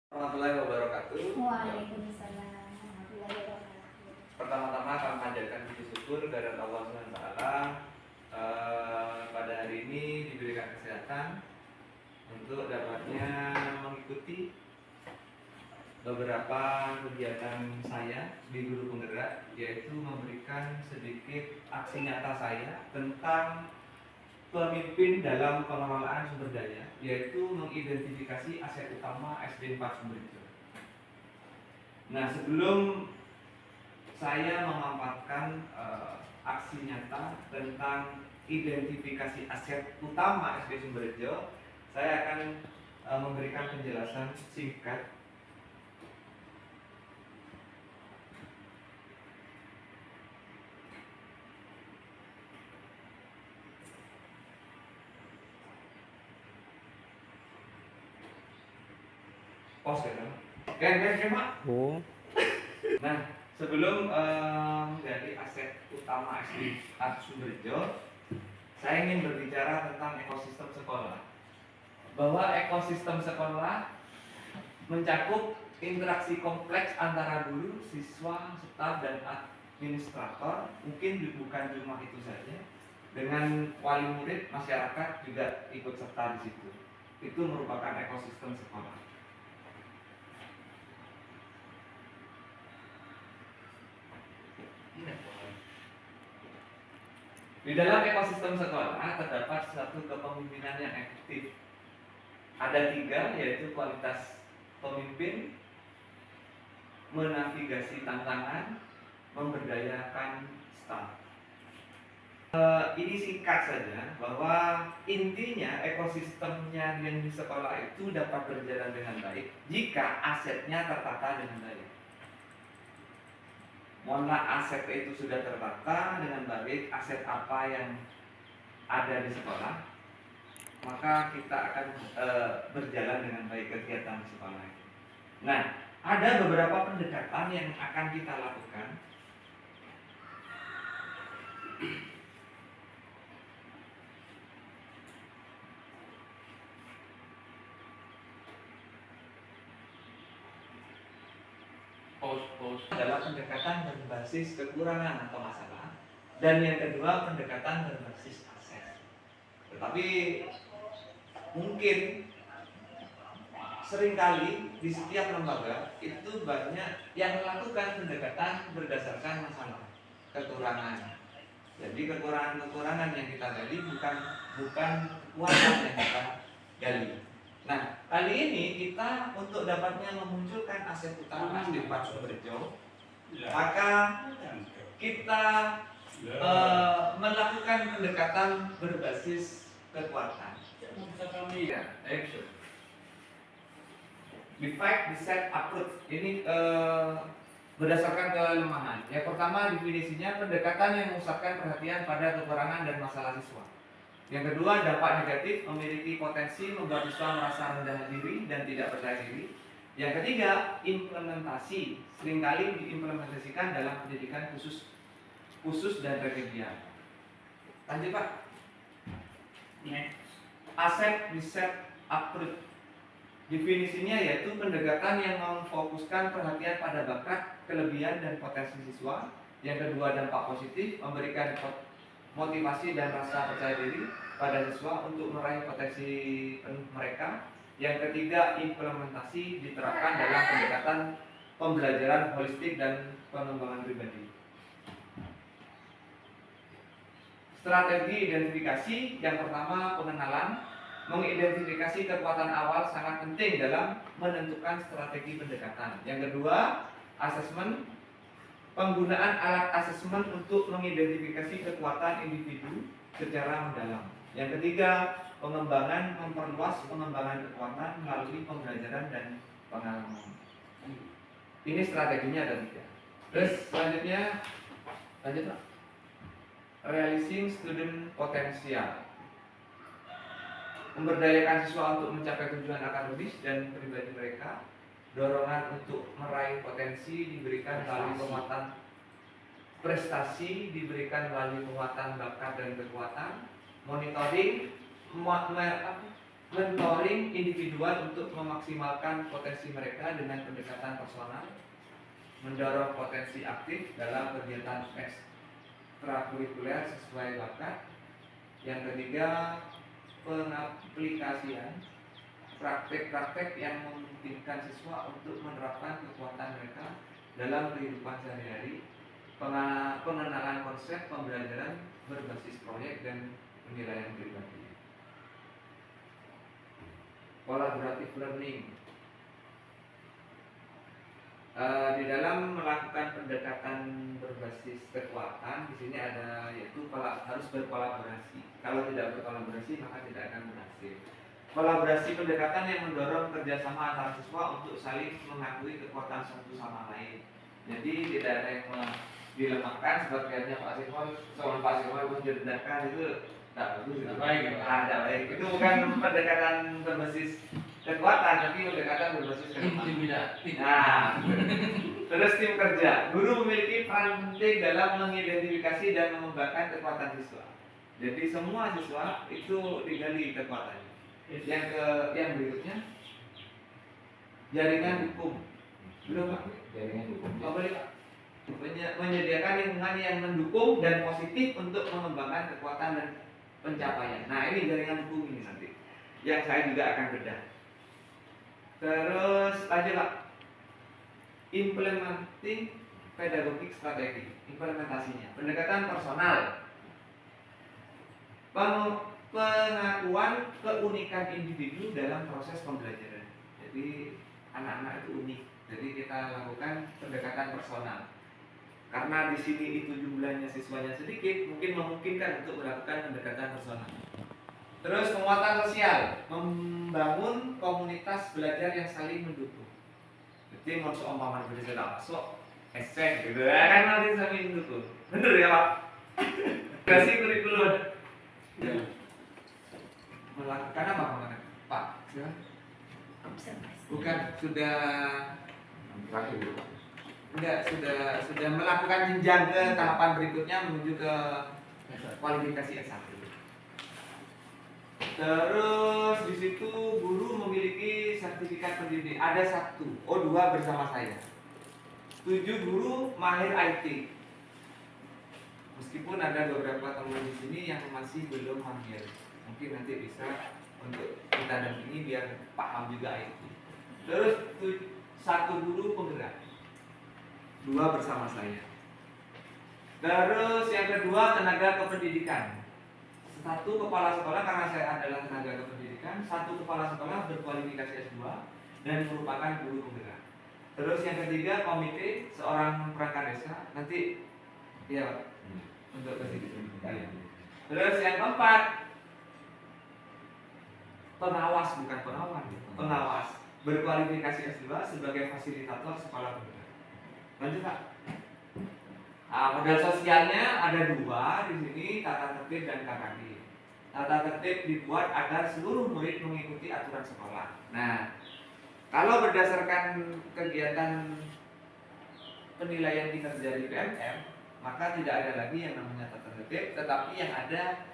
Warahmatullahi wabarakatuh. Waalaikumsalam warahmatullahi wabarakatuh. Pertama-tama kami panjatkan puji syukur kehadirat Allah Subhanahu wa taala pada hari ini diberikan kesehatan untuk dapatnya mengikuti beberapa kegiatan saya di Guru Penggerak, yaitu memberikan sedikit aksi nyata saya tentang pemimpin dalam pengelolaan sumber daya, yaitu mengidentifikasi aset utama SD 4 Sumberjo. Nah, sebelum saya memaparkan aksi nyata tentang identifikasi aset utama SD Sumberjo, saya akan memberikan penjelasan singkat. Pos kan, Mak? Oh. Nah, sebelum menjadi aset utama SD Sumberjo, saya ingin berbicara tentang ekosistem sekolah. Bahwa ekosistem sekolah mencakup interaksi kompleks antara guru, siswa, staf, dan administrator. Mungkin bukan cuma itu saja. Dengan wali murid, masyarakat juga ikut serta di situ. Itu merupakan ekosistem sekolah. Di dalam ekosistem sekolah terdapat suatu kepemimpinan yang efektif. Ada 3, yaitu kualitas pemimpin, menavigasi tantangan, memberdayakan staf. Ini singkat saja bahwa intinya ekosistemnya yang di sekolah itu dapat berjalan dengan baik jika asetnya tertata dengan baik. Mohonlah aset itu sudah tertata dengan baik, aset apa yang ada di sekolah, maka kita akan berjalan dengan baik kegiatan di sekolah itu. Nah, ada beberapa pendekatan yang akan kita lakukan. Adalah pendekatan berbasis kekurangan atau masalah, dan yang kedua pendekatan berbasis aset. Tetapi mungkin seringkali di setiap lembaga itu banyak yang melakukan pendekatan berdasarkan masalah, kekurangan. Jadi kekurangan-kekurangan yang kita gali bukan kekuatan yang kita gali. Nah, kali ini kita untuk dapatnya memunculkan aset utama SD 4 Sumberjo, maka kita melakukan pendekatan berbasis kekuatan. Define, decide, approach. Ini berdasarkan kelemahan. Yang pertama definisinya pendekatan yang memusatkan perhatian pada kekurangan dan masalah siswa. Yang kedua, dampak negatif, memiliki potensi membuat siswa merasa rendah diri dan tidak percaya diri. Yang ketiga, implementasi, seringkali diimplementasikan dalam pendidikan khusus dan remedial. Lanjut, Pak. Aset, riset, approach. Definisinya yaitu pendekatan yang memfokuskan perhatian pada bakat, kelebihan, dan potensi siswa. Yang kedua, dampak positif, memberikan motivasi dan rasa percaya diri pada siswa untuk meraih potensi penuh mereka. Yang ketiga, implementasi diterapkan dalam pendekatan pembelajaran holistik dan pengembangan pribadi. Strategi identifikasi, yang pertama pengenalan. Mengidentifikasi kekuatan awal sangat penting dalam menentukan strategi pendekatan. Yang kedua, asesmen. Penggunaan alat asesmen untuk mengidentifikasi kekuatan individu secara mendalam. Yang ketiga, pengembangan, memperluas pengembangan kekuatan melalui pembelajaran dan pengalaman. Ini strateginya ada 3. Terus selanjutnya, lanjut Pak. Realizing student potential. Memberdayakan siswa untuk mencapai tujuan akademis dan pribadi mereka. Dorongan untuk meraih potensi diberikan melalui penguatan prestasi, diberikan melalui penguatan bakat dan kekuatan. Monitoring, mentoring individual untuk memaksimalkan potensi mereka dengan pendekatan personal, mendorong potensi aktif dalam kegiatan ekstrakurikuler sesuai bakat. Yang ketiga, pengaplikasian praktek-praktek yang memungkinkan siswa untuk menerapkan kekuatan mereka dalam kehidupan sehari-hari, pengenalan konsep pembelajaran berbasis proyek dan penilaian pribadi. Collaborative learning. Di dalam melakukan pendekatan berbasis kekuatan, di sini ada yaitu harus berkolaborasi. Kalau tidak berkolaborasi maka tidak akan berhasil. Kolaborasi pendekatan yang mendorong kerjasama antara siswa untuk saling mengakui kekuatan satu sama lain. Jadi tidak ada yang dilemahkan seperti Pak Simon, soal Pak Simon menjelaskan itu tidak bagus, tidak baik. Tidak baik. Itu bukan pendekatan berbasis kekuatan, tapi pendekatan berbasis intimidasi. Nah, terus tim kerja. Guru memiliki peran penting dalam mengidentifikasi dan mengembangkan kekuatan siswa. Jadi semua siswa itu digali kekuatannya. Yang berikutnya, jaringan hukum. Belum Pak? Jaringan hukum. Oh, boleh Pak? Menyediakan lingkungan yang mendukung dan positif untuk mengembangkan kekuatan dan pencapaian. Nah, ini jaringan hukum ini nanti yang saya juga akan bedah. Terus lanjut Pak. Implementing pedagogik strategi. Implementasinya. Pendekatan personal. Pengakuan keunikan individu dalam proses pembelajaran. Jadi anak-anak itu unik. Jadi kita lakukan pendekatan personal. Karena di sini itu jumlahnya siswanya sedikit, mungkin memungkinkan untuk melakukan pendekatan personal. Terus penguatan sosial, membangun komunitas belajar yang saling mendukung. Jadi mau seumpama belajar masuk esek gitu ya kan nanti saling mendukung. Bener ya Pak? Kasih kurikulum. Ya. Melakukan apa kemarin? Pak, silakan. Observasi. Bukan, sudah enggak, sudah melakukan jenjang ke tahapan berikutnya menuju ke kualifikasi S1. Terus di situ guru memiliki sertifikat pendidik. Ada 1, 2 bersama saya. 7 guru mahir IT. Meskipun ada beberapa teman di sini yang masih belum mahir. Mungkin nanti bisa untuk kita dampingi biar paham juga IT. Terus 1 guru penggerak. 2 bersama saya. Terus yang kedua tenaga kependidikan. 1 kepala sekolah karena saya adalah tenaga kependidikan. 1 kepala sekolah berkualifikasi S2 dan merupakan guru penggerak. Terus yang ketiga komite seorang perangkat desa. Nanti ya untuk kesini. Terus yang keempat pengawas, bukan pengawan, pengawas berkualifikasi S2 sebagai fasilitator sekolah penggerak. Lanjut Pak. Modal sosialnya ada 2 di sini, tata tertib dan KKD. Tata tertib dibuat agar seluruh murid mengikuti aturan sekolah. Nah, kalau berdasarkan kegiatan penilaian kinerja di PMR, maka tidak ada lagi yang namanya tata tertib, tetapi yang ada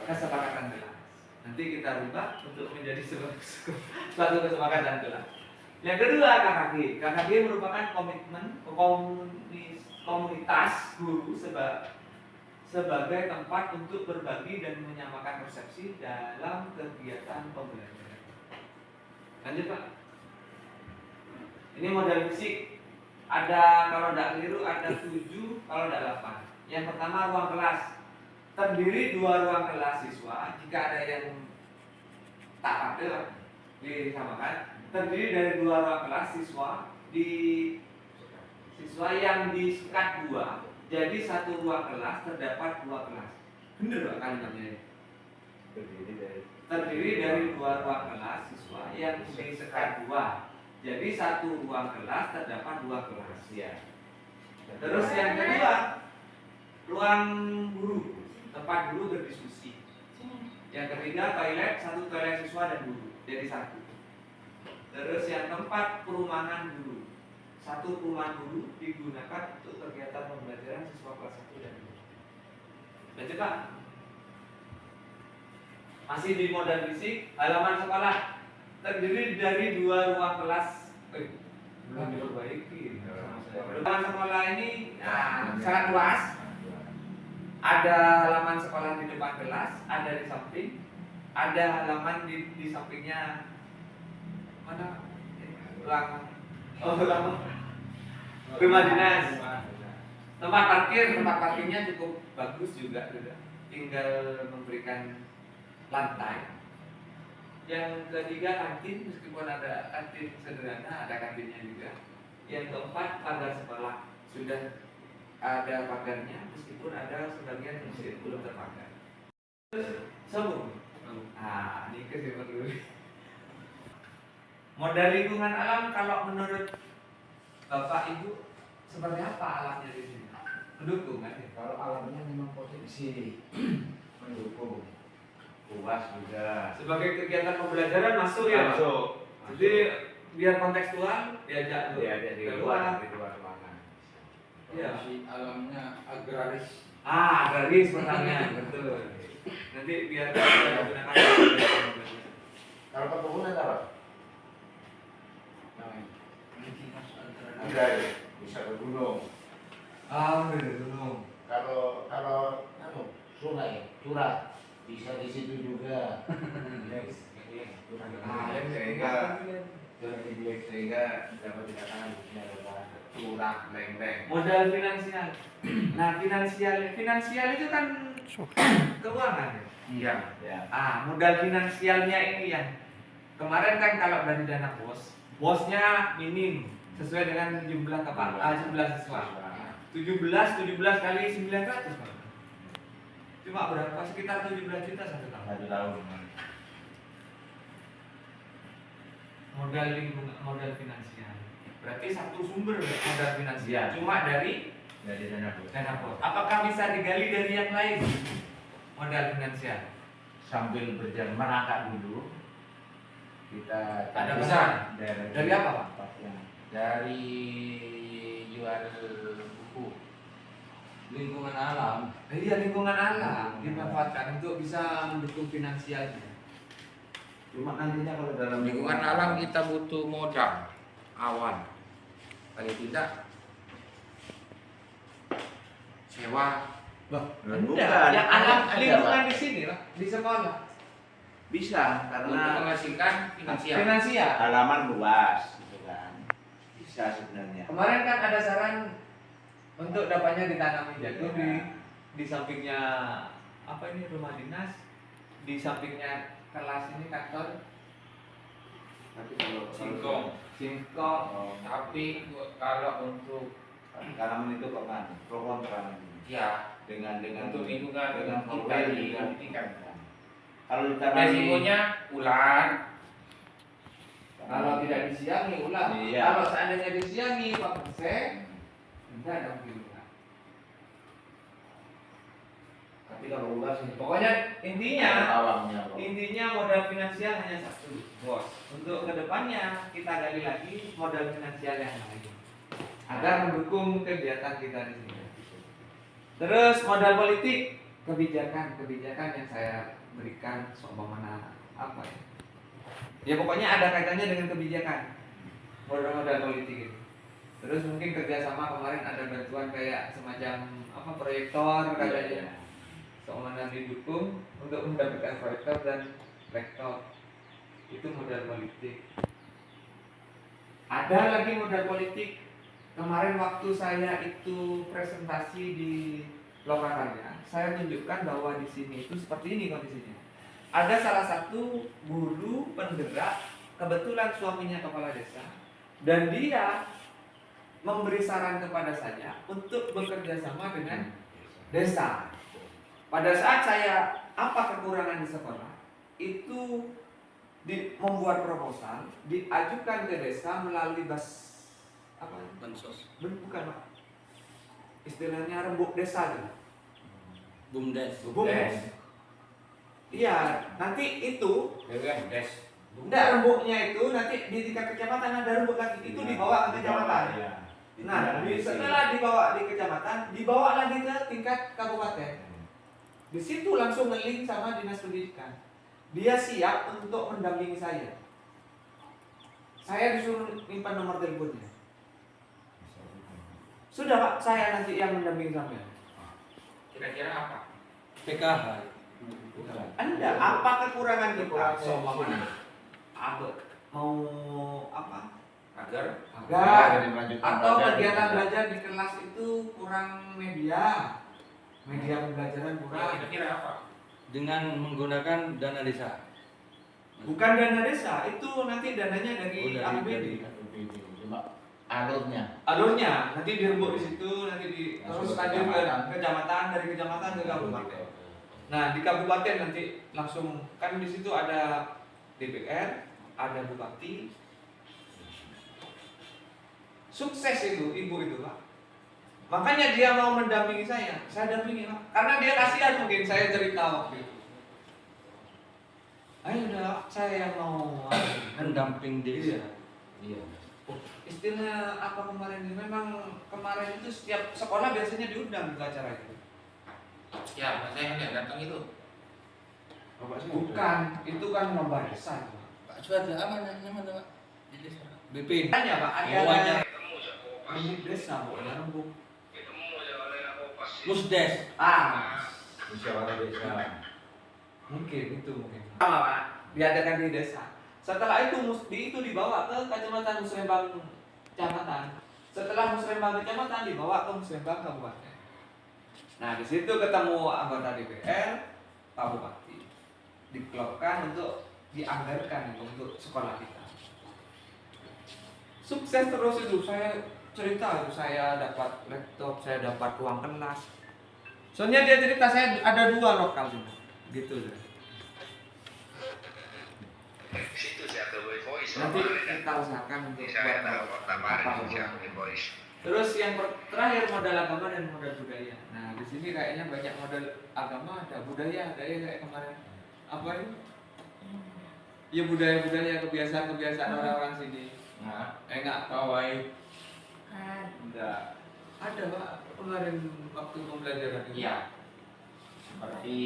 kesepakatan kelas. Nanti kita rubah untuk menjadi suatu kesepakatan kelas. Yang kedua KKG. KKG merupakan komitmen komunitas guru sebagai tempat untuk berbagi dan menyamakan persepsi dalam kegiatan pembelajaran. Lanjut Pak. Ini model fisik. Ada kalau tidak keliru ada 7, kalau tidak 8. Yang pertama ruang kelas. Terdiri 2 ruang kelas siswa. Jika ada yang tak ada disamakan. Terdiri dari 2 ruang kelas siswa yang disekat 2. Jadi 1 ruang kelas terdapat 2 kelas. Bener Pak kalimatnya? Terdiri dari 2 ruang kelas siswa yang disekat 2. Jadi 1 ruang kelas terdapat 2 kelas. Ya. Terus yang kedua ruang guru, tempat guru berdiskusi. Yang ketiga toilet, 1 toilet siswa dan guru. Jadi 1. Terus yang keempat perumahan guru. 1 perumahan guru digunakan untuk kegiatan pembelajaran siswa kelas 1 dan 2. Lanjut Pak. Masih di modal fisik, halaman sekolah terdiri dari 2 ruang kelas. Belum diperbaiki. Halaman sekolah ini sangat luas. Ada halaman sekolah di depan kelas, ada di samping, ada halaman di sampingnya. Mana? Ruang rumah dinas. Tempat parkirnya cukup bagus juga, tinggal memberikan lantai. Yang ketiga kantin, meskipun ada kantin sederhana, ada kantinnya juga. Yang keempat pagar sekolah, sudah ada pagarnya, meskipun ada sebagian masih belum terpagar. Terus sambung. Ini kesimpulan dulu. Modal lingkungan alam kalau menurut Bapak Ibu seperti apa alamnya di sini? Mendukung kan? Kalau alamnya memang potensi mendukung, luas juga. Sebagai kegiatan pembelajaran masuk ya? Masuk. Jadi biar kontekstual diajak Di keluar. ruangan. Iya. Si alamnya agraris. Agraris pertanyaan betul. Nanti biar kita gunakan. Kalau perkebunan apa? Agraris, bisa ke gunung. Udah dulu. Kalau sungai, curah, bisa di situ juga. Sehingga dapat dikatakan disini adalah curah leng-leng. Modal finansial. Nah, finansial itu kan keuangan ya. Iya. Ya. Modal finansialnya ini yang kemarin kan kalau dari dana bosnya minim sesuai dengan jumlah jumlah siswa. 17 kali 900 Pak. Cuma berapa? Sekitar 17 juta satu tahun. Satu tahun. Modal lingkungan, modal finansial. Berarti satu sumber modal finansial. Iya. Cuma dari dana bos. Apakah bisa digali dari yang lain? Modal finansial. Sambil berjalan merangkak dulu, kita Ada bisa? Dari apa, Pak? Dari jual buku lingkungan alam. Iya, lingkungan alam dimanfaatkan untuk bisa mendukung finansialnya. Cuma nantinya kalau dalam Lingkungan alam kita butuh modal awal, paling tidak sewa. bukan. Ya alam Ada, lingkungan Pak. di sini lah, di sekolah. Bisa Untuk karena menghasilkan finansial. Finansial. halaman luas gitu kan. Bisa sebenarnya. Kemarin kan ada saran untuk dapatnya ditanami jagung di sampingnya apa ini rumah dinas, di sampingnya kelas ini kantor. Tapi kalau Singkong. Tapi kalau untuk halaman itu kok kan pro kontra ya dengan untuk lingkungan dengan kita di juga. pendidikan. Kalau ditanami Resikonya ular. Kalau tidak disiangi ulang. Iya. Kalau seandainya disiangi Pak Persen, enggak dong lingkungan. tapi kalau luas ini Pokoknya intinya awamnya kok. Intinya modal finansial hanya satu, bos. Untuk kedepannya kita gali lagi modal finansial yang lain agar mendukung kegiatan kita di sini. Terus modal politik, kebijakan yang saya berikan seumpamana apa ya? Ya pokoknya ada kaitannya dengan kebijakan modal politik itu. Terus mungkin kerjasama kemarin ada bantuan kayak semacam apa proyektor katanya. Seumpamana didukung untuk mendapatkan proyektor dan lektor. Itu modal politik. Ada lagi modal politik. Kemarin waktu saya itu presentasi di Lokakarya, saya tunjukkan bahwa di sini itu seperti ini kondisinya. Ada salah satu guru penggerak, kebetulan suaminya kepala desa, dan dia memberi saran kepada saya untuk bekerja sama dengan desa. Pada saat saya apa kekurangan di sekolah, itu membuat proposal, diajukan ke desa melalui apa? Bansos. Bukan Pak. Istilahnya rembuk desa gitu. Bumdes. Bumdes. Iya, nanti itu Bumdes. enggak rembuknya itu nanti di tingkat kecamatan ada rembuk lagi itu dibawa ke kecamatan. Iya. Nah, setelah dibawa di kecamatan, dibawa lagi ke tingkat kabupaten. Di situ langsung nge-link sama dinas pendidikan. dia siap untuk mendampingi saya. Saya disuruh nyimpan nomor teleponnya. Sudah Pak, saya nanti yang mendampingi sampean. Kira-kira apa? PKH. Anda apa kekurangan kita? Sombongan. Apa? Mau apa? Agar Agar Melanjutkan atau belajar. kegiatan belajar di kelas itu kurang media pembelajaran kurang. kira-kira apa? Dengan menggunakan dana desa. Bukan dana desa, itu nanti dananya dari Oh, dari- APBD. Cuma alurnya. Alurnya nanti dirembuk di situ, nanti terus Masuk ke lanjut ke kecamatan. kecamatan, dari kecamatan ke kabupaten. Nah di kabupaten nanti langsung kan di situ ada DPR, ada bupati. Sukses itu ibu itu Pak. Makanya dia mau mendampingi saya dampingi Pak. Karena dia kasihan mungkin saya cerita waktu itu. Ayo udah saya yang mau Pendamping desa. Iya. istilah apa kemarin ini? Memang kemarin itu setiap sekolah biasanya diundang ke acara itu. Ya, saya yang datang itu. Bukan, itu kan lomba desa. Pak Suada apa namanya Pak? Di desa. BP. Tanya Pak, ada Oh, ada. rembuk desa, bukan rembuk. Musdes. Musyawarah desa. Mungkin itu mungkin. Sama Pak, diadakan di desa. Setelah itu itu dibawa ke kecamatan Musrembang kecamatan. Setelah Musrembang kecamatan dibawa ke Musrembang kabupaten. Nah di situ ketemu anggota DPR, Pak Bupati, dikelopkan untuk dianggarkan untuk sekolah kita. Sukses terus itu, saya cerita itu saya dapat laptop, saya dapat uang kelas. Soalnya dia cerita saya ada 2 lokal gitu. Nanti kita usahakan untuk buat terus yang terakhir modal agama dan modal budaya. Nah di sini kayaknya banyak modal agama, ada budaya, ada ya kayak kemarin apa itu? Ya budaya kebiasaan orang-orang sini. Nah, Enggak kawai. Kan. Enggak. Ada Pak kemarin waktu pembelajaran itu. Iya. Seperti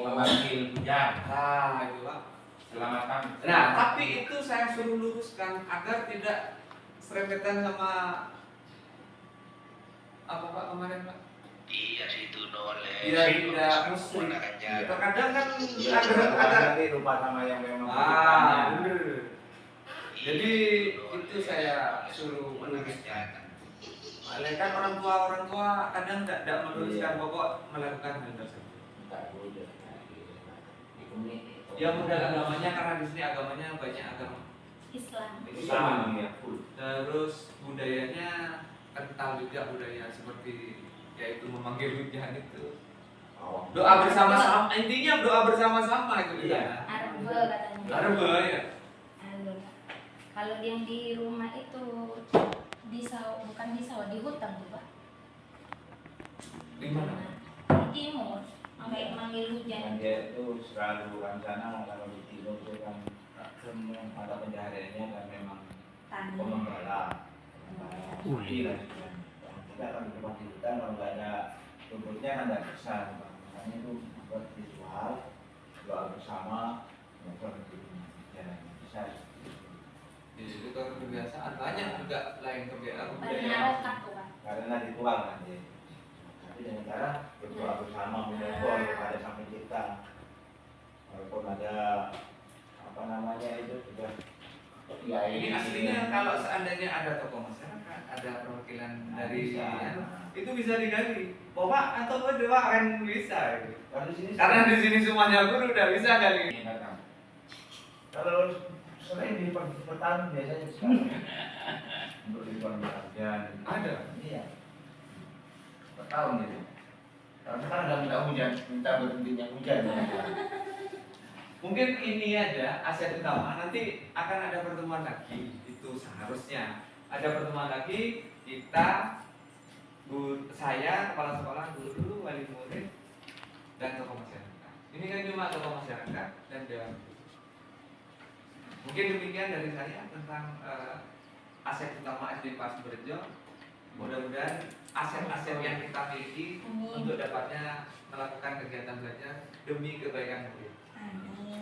memanggil hujan. Nah itu Pak. Selamatan. Nah, tapi itu saya suruh luruskan agar tidak serempetan sama apa Pak kemarin Pak? Iya situ oleh Iya, tidak muslim. Terkadang kan iya, ada nanti lupa sama yang memang bener. Jadi itu saya suruh meluruskan. Oleh kan orang tua kadang tidak meluruskan pokok melakukan hal tersebut. Ya modal agamanya karena di sini agamanya banyak agama Islam. Islam. ya full. Terus budayanya kental juga budaya seperti yaitu memanggil hujan itu. Doa bersama-sama, intinya doa bersama-sama itu Iya. Arbe katanya. Arbe ya. Arbe. Kalau yang di rumah itu di sawah, bukan di sawah, di hutan tuh Pak. Di mana? Di timur. Sampai manggil hujan. Dan dia itu selalu rencana kalau di timur itu kan ada pencahariannya dan memang Tani. pengembala. Uli lah. Kita kan di tempat di hutan kalau nggak ada rumputnya kan nggak bisa. Makanya itu buat ritual doa bersama bukan ya bisa. Di situ kan kebiasaan banyak juga lain kebiasaan Banyak budaya. rokat tuh Pak. Karena ritual kan dia. Tapi dengan cara berdoa bersama mengumpul pada samping kita. Walaupun ada apa namanya itu juga ya Ini aslinya kalau seandainya ada tokoh masyarakat, ada perwakilan dari itu bisa digali. Bapak atau doa kan bisa. Gitu. Karena di sini semuanya guru udah bisa kali. Kalau selain di petani biasanya bisa untuk di pekerjaan Ada. iya per tahun gitu. Kalau sekarang nggak minta hujan, minta berhentinya hujan. Mungkin ini aja aset utama. Nanti akan ada pertemuan lagi. Itu seharusnya ada pertemuan lagi kita saya kepala sekolah, guru, wali murid, dan tokoh masyarakat. Ini kan cuma tokoh masyarakat dan dewan. Mungkin demikian dari saya tentang aset utama SD Pas Berjo. Mudah-mudahan aset-aset yang kita miliki Amin. untuk dapatnya melakukan kegiatan belajar demi kebaikan murid. Amin.